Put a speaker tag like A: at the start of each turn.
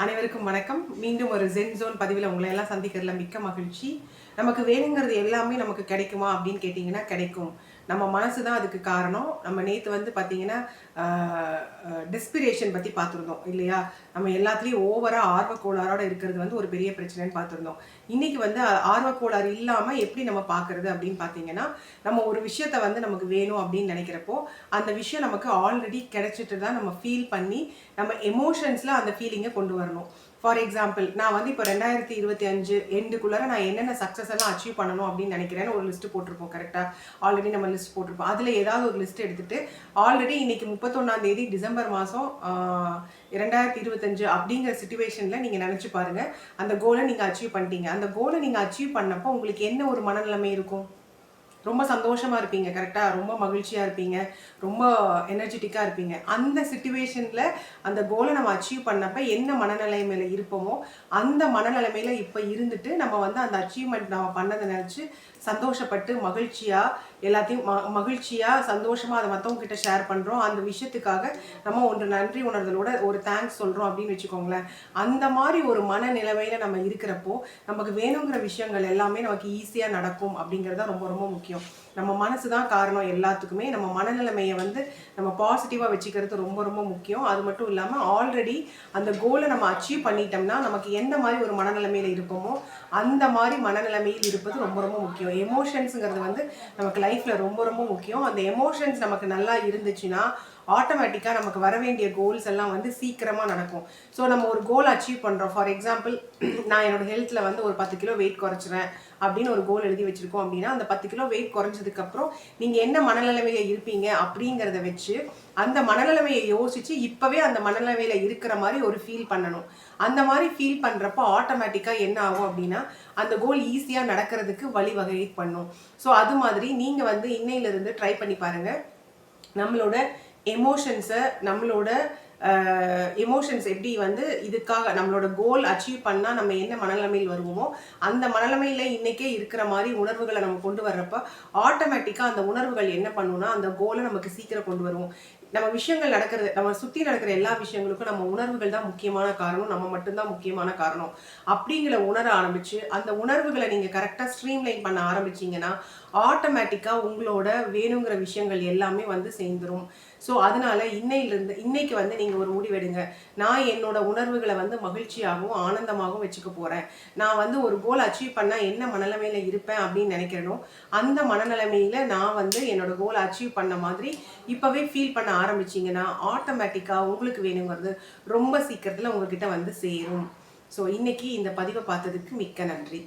A: அனைவருக்கும் வணக்கம். மீண்டும் ஒரு ஜென் ஜோன் பதிவில் உங்களை எல்லாம் சந்திக்கிறதுல மிக்க மகிழ்ச்சி. நமக்கு வேணுங்கிறது எல்லாமே நமக்கு கிடைக்குமா அப்படின்னு கேட்டிங்கன்னா கிடைக்கும். நம்ம மனசு தான் அதுக்கு காரணம். நம்ம நேற்று வந்து பார்த்தீங்கன்னா டெஸ்பிரேஷன் பற்றி பார்த்துருந்தோம் இல்லையா? நம்ம எல்லாத்துலேயும் ஓவராக ஆர்வக்கோளாரோட இருக்கிறது வந்து ஒரு பெரிய பிரச்சனைன்னு பார்த்துருந்தோம். இன்னைக்கு வந்து ஆர்வக்கோளாறு இல்லாமல் எப்படி நம்ம பார்க்குறது அப்படின்னு பார்த்தீங்கன்னா, நம்ம ஒரு விஷயத்த வந்து நமக்கு வேணும் அப்படின்னு நினைக்கிறப்போ அந்த விஷயம் நமக்கு ஆல்ரெடி கிடைச்சிட்டு தான் நம்ம ஃபீல் பண்ணி நம்ம எமோஷன்ஸில் அந்த ஃபீலிங்கை கொண்டு வரணும். ஃபார் எக்ஸாம்பிள், நான் வந்து இப்போ 2025 எண்டுக்குள்ளார நான் என்னென்ன சக்ஸஸ் எல்லாம் அச்சீவ் பண்ணணும் அப்படின்னு நினைக்கிறேன்னு ஒரு லிஸ்ட் போட்டிருப்போம். கரெக்டாக ஆல்ரெடி நம்ம லிஸ்ட் போட்டிருப்போம். அதில் ஏதாவது ஒரு லிஸ்ட் எடுத்துட்டு ஆல்ரெடி இன்னைக்கு 31 டிசம்பர் மாதம் 2025 அப்படிங்கிற சுச்சுவேஷனில் நீங்கள் நினச்சி பாருங்கள். அந்த கோலை நீங்கள் அச்சீவ் பண்ணிட்டீங்க. அந்த கோலை நீங்கள் அச்சீவ் பண்ணப்போ உங்களுக்கு என்ன ஒரு மனநிலைமை இருக்கும்? ரொம்ப சந்தோஷமாக இருப்பீங்க. கரெக்டாக ரொம்ப மகிழ்ச்சியாக இருப்பீங்க, ரொம்ப எனர்ஜெட்டிக்காக இருப்பீங்க. அந்த சிச்சுவேஷனில் அந்த கோலை நம்ம அச்சீவ் பண்ணப்போ என்ன மனநிலைமையில் இருப்போமோ அந்த மனநிலைமையில் இப்போ இருந்துட்டு நம்ம வந்து அந்த அச்சீவ்மெண்ட் நம்ம பண்ணதை நினச்சி சந்தோஷப்பட்டு மகிழ்ச்சியாக எல்லாத்தையும் மகிழ்ச்சியாக சந்தோஷமாக அதை மற்றவங்க கிட்ட ஷேர் பண்ணுறோம். அந்த விஷயத்துக்காக நம்ம ஒன்று நன்றி உணர்தலோட ஒரு தேங்க்ஸ் சொல்கிறோம் அப்படின்னு வச்சுக்கோங்களேன். அந்த மாதிரி ஒரு மனநிலைமையில் நம்ம இருக்கிறப்போ நமக்கு வேணுங்கிற விஷயங்கள் எல்லாமே நமக்கு ஈஸியாக நடக்கும் அப்படிங்கிறது ரொம்ப ரொம்ப முக்கியம். நம்ம மனசு தான் காரணம் எல்லாத்துக்குமே. நம்ம மனநிலைமையை வந்து நம்ம பாசிட்டிவாக வச்சுக்கிறது ரொம்ப ரொம்ப முக்கியம். அது மட்டும் இல்லாமல் ஆல்ரெடி அந்த கோலை நம்ம அச்சீவ் பண்ணிட்டோம்னா நமக்கு எந்த மாதிரி ஒரு மனநிலைமையில் இருப்போமோ அந்த மாதிரி மனநிலைமையில் இருப்பது ரொம்ப ரொம்ப முக்கியம். எமோஷன்ஸுங்கிறது வந்து நமக்கு லைஃப்பில் ரொம்ப ரொம்ப முக்கியம். அந்த எமோஷன்ஸ் நமக்கு நல்லா இருந்துச்சுன்னா ஆட்டோமேட்டிக்காக நமக்கு வர வேண்டிய கோல்ஸ் எல்லாம் வந்து சீக்கிரமாக நடக்கும். ஸோ நம்ம ஒரு கோல் அச்சீவ் பண்ணுறோம். ஃபார் எக்ஸாம்பிள், நான் என்னோடய ஹெல்த்தில் வந்து ஒரு 10 கிலோ வெயிட் குறைச்சிறேன் அப்படின்னு ஒரு கோல் எழுதி வச்சுருக்கோம் அப்படின்னா, அந்த 10 கிலோ வெயிட் குறைஞ்சதுக்கப்புறம் நீங்கள் என்ன மனநிலைமையில் இருப்பீங்க அப்படிங்கிறத வச்சு அந்த மனநிலைமையை யோசித்து இப்போவே அந்த மனநிலைமையில் இருக்கிற மாதிரி ஒரு ஃபீல் பண்ணணும். அந்த மாதிரி ஃபீல் பண்ணுறப்போ ஆட்டோமேட்டிக்காக என்ன ஆகும் அப்படின்னா அந்த கோல் ஈஸியாக நடக்கிறதுக்கு வழிவகை பண்ணும். ஸோ அது மாதிரி நீங்கள் வந்து இன்னையிலிருந்து ட்ரை பண்ணி பாருங்கள். நம்மளோட நம்மளோட எமோஷன்ஸ் எப்படி வந்து இதுக்காக நம்மளோட கோல் அச்சீவ் பண்ணால் நம்ம என்ன மனநிலைமையில் வருவோமோ அந்த மனநிலைமையில் இன்றைக்கே இருக்கிற மாதிரி உணர்வுகளை நம்ம கொண்டு வர்றப்ப ஆட்டோமேட்டிக்காக அந்த உணர்வுகள் என்ன பண்ணுன்னா அந்த கோலை நமக்கு சீக்கிரம் கொண்டு வருவோம். நம்ம விஷயங்கள் நடக்கிறது, நம்ம சுற்றி நடக்கிற எல்லா விஷயங்களுக்கும் நம்ம உணர்வுகள் தான் முக்கியமான காரணம், நம்ம மட்டும்தான் முக்கியமான காரணம் அப்படிங்கிற உணர ஆரம்பித்து அந்த உணர்வுகளை நீங்கள் கரெக்டாக ஸ்ட்ரீம்லைன் பண்ண ஆரம்பிச்சிங்கன்னா ஆட்டோமேட்டிக்காக உங்களோட வேணுங்கிற விஷயங்கள் எல்லாமே வந்து சேர்ந்துடும். ஸோ அதனால இன்னைக்கு வந்து நீங்கள் ஒரு முடிவெடுங்க. நான் என்னோட உணர்வுகளை வந்து மகிழ்ச்சியாகவும் ஆனந்தமாகவும் வச்சுக்க போகிறேன். நான் வந்து ஒரு கோல் அச்சீவ் பண்ணால் என்ன மனநிலைமையில் இருப்பேன் அப்படின்னு நினைக்கிறேனோ அந்த மனநிலைமையில் நான் வந்து என்னோட கோல் அச்சீவ் பண்ண மாதிரி இப்போவே ஃபீல் பண்ண ஆரம்பிச்சிங்கன்னா ஆட்டோமேட்டிக்காக உங்களுக்கு வேணுங்கிறது ரொம்ப சீக்கிரத்தில் உங்ககிட்ட வந்து சேரும். ஸோ இன்னைக்கு இந்த பதிவை பார்த்ததுக்கு மிக்க நன்றி.